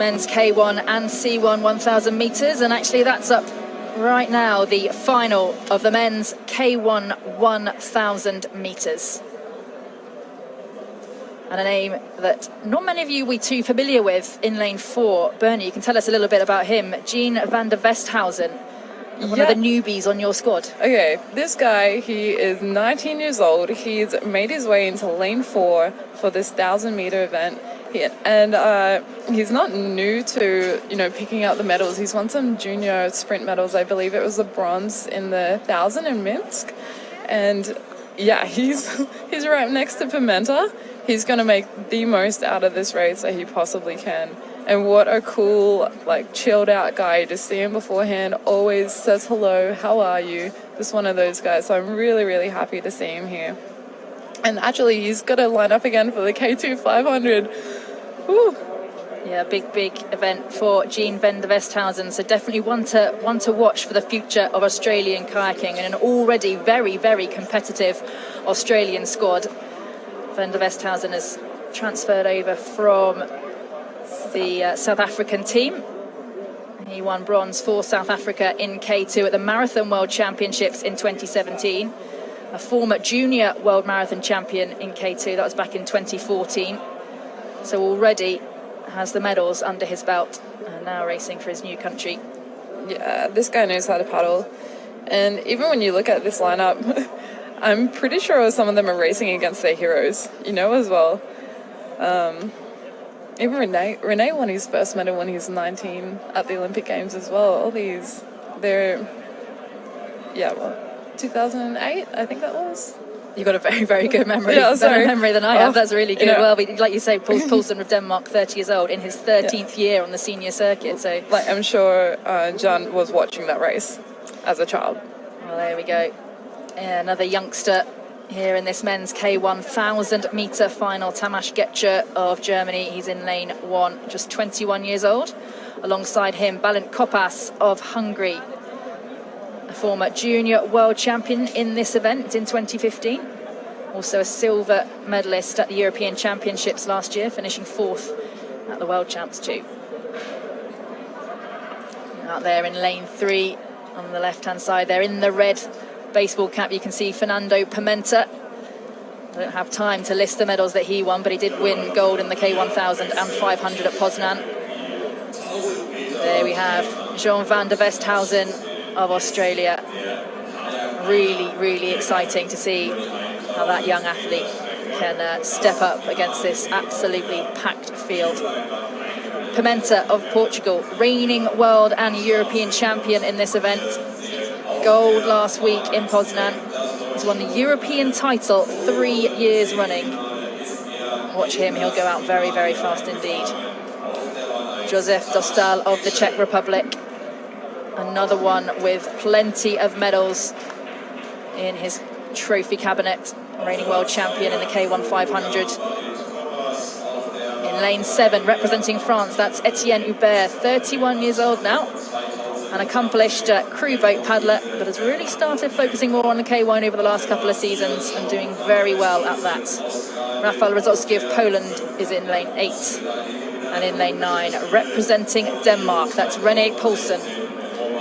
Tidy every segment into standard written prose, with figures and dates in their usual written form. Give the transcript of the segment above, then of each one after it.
men's K1 and C1 1,000 metres, and actually that's up right now, the final of the men's K1 1,000 metres. And a name that not many of you will be too familiar with in lane 4. Bernie, you can tell us a little bit about him. Jean van der Westhausen, one of the newbies on your squad. Okay, this guy, he is 19 years old. He's made his way into lane 4 for this 1,000-metre event. He's not new to, picking up the medals. He's won some junior sprint medals. I believe it was a bronze in the 1,000 in Minsk. And yeah, he's right next to Pimenta. He's going to make the most out of this race that he possibly can. And what a cool, chilled out guy. Just see him beforehand, always says hello, how are you? Just one of those guys. So I'm really, really happy to see him here. And actually, he's got to line up again for the K2 500. Whew. Yeah, big event for Jean van der Westhausen. So definitely one to watch for the future of Australian kayaking, and an already very, very competitive Australian squad. Van der Westhausen has transferred over from the South African team. He won bronze for South Africa in K2 at the Marathon World Championships in 2017. A former junior world marathon champion in K2, that was back in 2014. So already has the medals under his belt, and now racing for his new country. Yeah, this guy knows how to paddle. And even when you look at this lineup, I'm pretty sure some of them are racing against their heroes, as well. Even Renee won his first medal when he was 19 at the Olympic Games as well. All these, 2008, I think that was. You've got a very, very good memory. Yeah, better memory than I have. That's really good. Well, like you say, Poulsen of Denmark, 30 years old, in his 13th year on the senior circuit. So, I'm sure John was watching that race as a child. Well, there we go. Yeah, another youngster here in this men's K1000 metre final. Tamás Getcher of Germany. He's in lane 1, just 21 years old. Alongside him, Balint Kopas of Hungary, a former junior world champion in this event in 2015. Also a silver medalist at the European Championships last year, finishing 4th at the World Champs too. Out there in lane 3 on the left-hand side there, in the red baseball cap, you can see Fernando Pimenta. I don't have time to list the medals that he won, but he did win gold in the K1000 and 500 at Poznan. There we have Jean van der Westhausen of Australia. Really, really exciting to see how that young athlete can step up against this absolutely packed field. Pimenta of Portugal, reigning world and European champion in this event. Gold last week in Poznan. He's won the European title 3 years running. Watch him, he'll go out very, very fast indeed. Josef Dostal of the Czech Republic. Another one with plenty of medals in his trophy cabinet. Reigning world champion in the K1 500. In lane 7, representing France, that's Etienne Hubert, 31 years old now. An accomplished crew boat paddler, but has really started focusing more on the K1 over the last couple of seasons and doing very well at that. Rafał Rosowski of Poland is in lane 8. And in lane 9, representing Denmark, that's René Poulsen,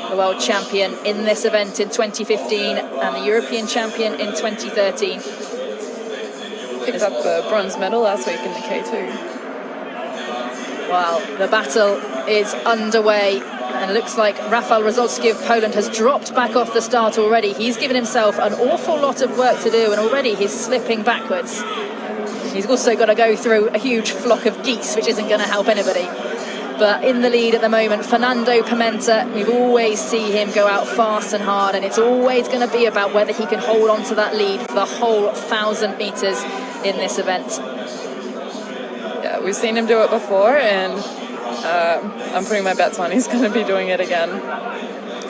the world champion in this event in 2015 and the European champion in 2013. Picked up the bronze medal last week in the K2. Well, the battle is underway, and it looks like Rafał Rosowski of Poland has dropped back off the start already. He's given himself an awful lot of work to do, and already he's slipping backwards. He's also got to go through a huge flock of geese, which isn't going to help anybody. But in the lead at the moment, Fernando Pimenta, we always see him go out fast and hard, and it's always going to be about whether he can hold on to that lead for the whole 1,000 metres in this event. Yeah, we've seen him do it before, and I'm putting my bets on he's going to be doing it again.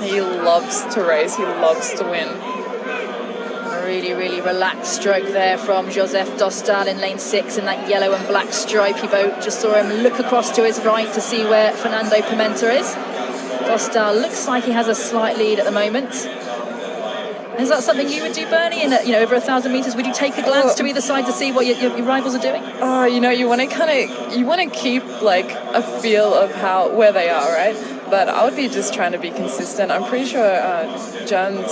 He loves to race, he loves to win. A really, really relaxed stroke there from Josef Dostal in lane 6 in that yellow and black stripy boat. Just saw him look across to his right to see where Fernando Pimenta is. Dostal looks like he has a slight lead at the moment. Is that something you would do, Bernie? In over 1,000 meters, would you take a glance to either side to see what your rivals are doing? You want to keep like a feel of where they are, right? But I would be just trying to be consistent. I'm pretty sure John's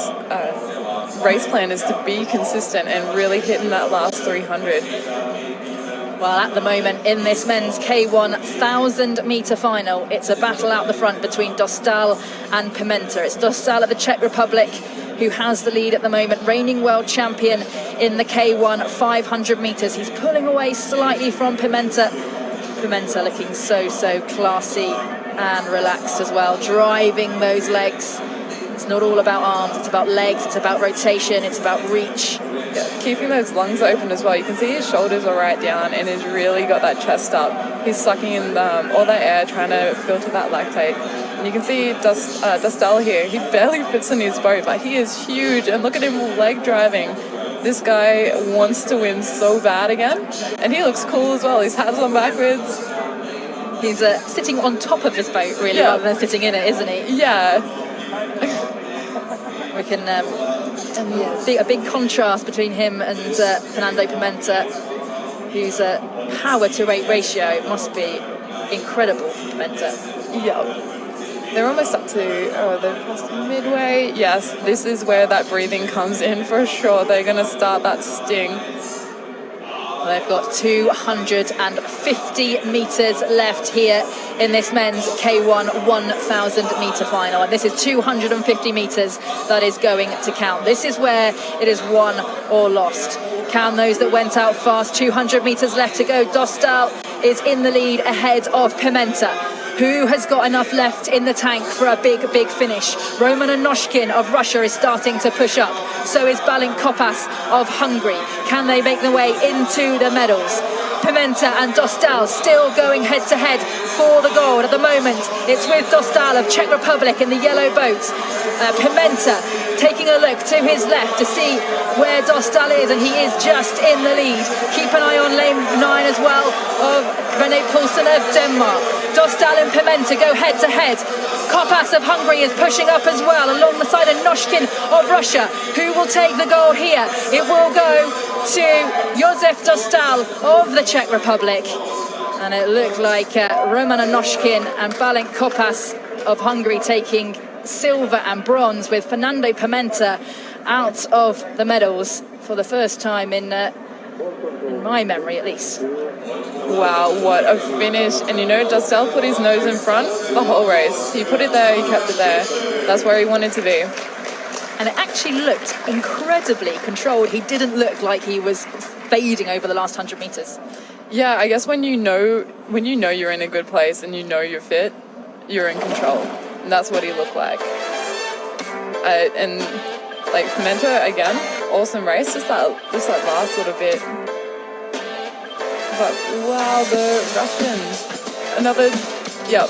race plan is to be consistent and really hitting that last 300. Well, at the moment, in this men's K1 1,000-meter final, it's a battle out the front between Dostal and Pimenta. It's Dostal of the Czech Republic who has the lead at the moment, reigning world champion in the K1 500 meters. He's pulling away slightly from Pimenta. Pimenta looking so classy and relaxed as well, driving those legs. It's not all about arms, it's about legs, it's about rotation, it's about reach. Yeah, keeping those lungs open as well. You can see his shoulders are right down and he's really got that chest up. He's sucking in all that air, trying to filter that lactate. And you can see Dostal here. He barely fits in his boat, but he is huge. And look at him leg driving. This guy wants to win so bad again. And he looks cool as well. His hat's on backwards. He's sitting on top of his boat, really, rather than sitting in it, isn't he? Yeah. We can see a big contrast between him and Fernando Pimenta, whose power to rate ratio must be incredible for Pimenta. Yeah. They're almost up to, they're past midway. Yes, this is where that breathing comes in for sure. They're going to start that sting. They've got 250 metres left here in this men's K1 1,000-metre final. And this is 250 metres that is going to count. This is where it is won or lost. Count those that went out fast. 200 metres left to go. Dostal is in the lead ahead of Pimenta, who has got enough left in the tank for a big finish. Roman Anoshkin of Russia is starting to push up. So is Balint Kopas of Hungary. Can they make their way into the medals? Pimenta and Dostal still going head-to-head for the gold. At the moment, it's with Dostal of Czech Republic in the yellow boat. Pimenta taking a look to his left to see where Dostal is, and he is just in the lead. Keep an eye on lane 9 as well of René Poulsen of Denmark. Dostal and Pimenta go head-to-head. Kopas of Hungary is pushing up as well, along the side of Noshkin of Russia. Who will take the gold here? It will go to Josef Dostal of the Czech Republic. And it looked like Roman Anoshkin and Balint Kopas of Hungary taking silver and bronze, with Fernando Pimenta out of the medals for the first time in my memory, at least. Wow, what a finish. And Dostal put his nose in front the whole race. He put it there, he kept it there. That's where he wanted to be. And it actually looked incredibly controlled. He didn't look like he was fading over the last 100 metres. Yeah, I guess when you know you're in a good place and you know you're fit, you're in control. And that's what he looked like. And like Pimenta, again, awesome race, just that last little bit. But wow, the Russian,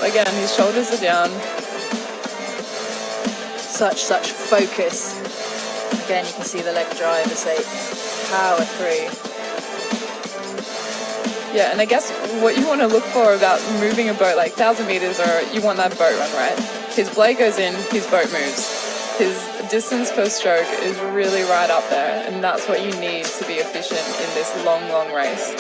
again, his shoulders are down. Such focus. Again, you can see the leg drive as they power through. Yeah, and I guess what you want to look for about moving a boat, like 1,000 meters, or you want that boat run, right? His blade goes in, his boat moves. His distance per stroke is really right up there, and that's what you need to be efficient in this long race.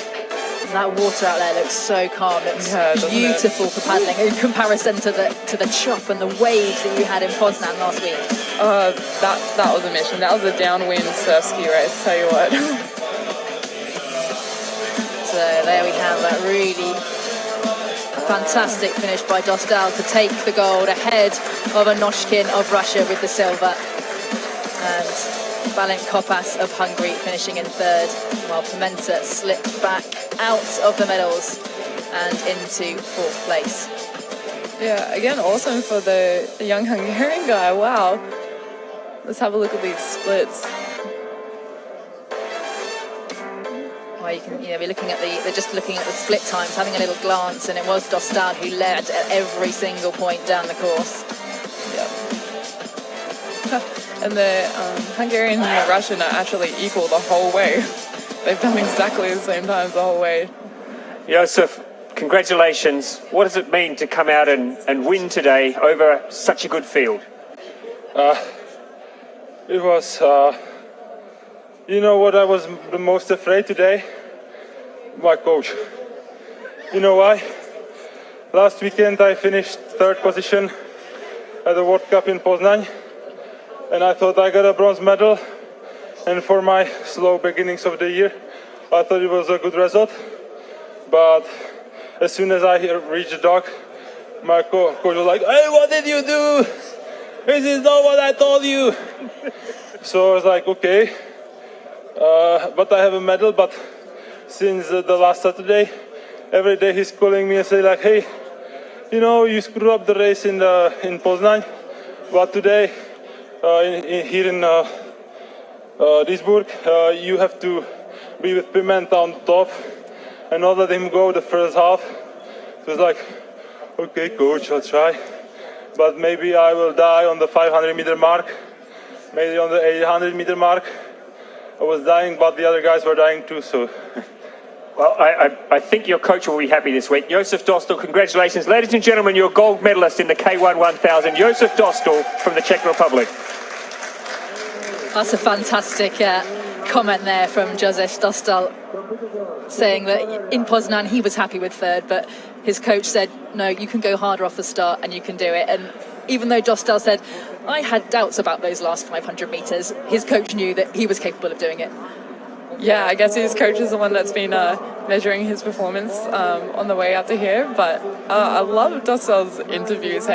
And that water out there looks so calm. It's beautiful for paddling in comparison to the chop and the waves that you had in Poznan last week. That was a mission. That was a downwind surf ski race, tell you what. So there we have that really fantastic finish by Dostal to take the gold ahead of Anoshkin of Russia with the silver, and Balint Kopas of Hungary finishing in third, while Pimenta slipped back out of the medals and into fourth place. Yeah, again, awesome for the young Hungarian guy. Wow. Let's have a look at these splits. Well, you can be looking at they're just looking at the split times, having a little glance, and it was Dostal who led at every single point down the course. Yeah. And the Hungarian and the Russian are actually equal the whole way. They've done exactly the same times the whole way. Josef, congratulations. What does it mean to come out and win today over such a good field? It was, you know what I was the most afraid today? My coach. You know why? Last weekend I finished 3rd position at the World Cup in Poznan, and I thought I got a bronze medal. And for my slow beginnings of the year, I thought it was a good result. But as soon as I reached the dock, my coach was like, "Hey, what did you do? This is not what I told you." So I was like, okay, but I have a medal. But since the last Saturday, every day he's calling me and say like, "Hey, you know, you screwed up the race in Poznan, but today here in Duisburg, you have to be with Pimenta on the top and not let him go the first half." So it's like, okay, coach, I'll try, but maybe I will die on the 500-meter mark, maybe on the 800-meter mark. I was dying, but the other guys were dying too, so. Well, I think your coach will be happy this week. Josef Dostal, congratulations. Ladies and gentlemen, your gold medalist in the K1 1000, Josef Dostal from the Czech Republic. That's a fantastic comment there from Josef Dostal, saying that in Poznan he was happy with 3rd, but his coach said, no, you can go harder off the start and you can do it. And even though Dostal said, I had doubts about those last 500 metres, his coach knew that he was capable of doing it. Yeah, I guess his coach is the one that's been measuring his performance on the way up to here. But I love Dostal's interviews.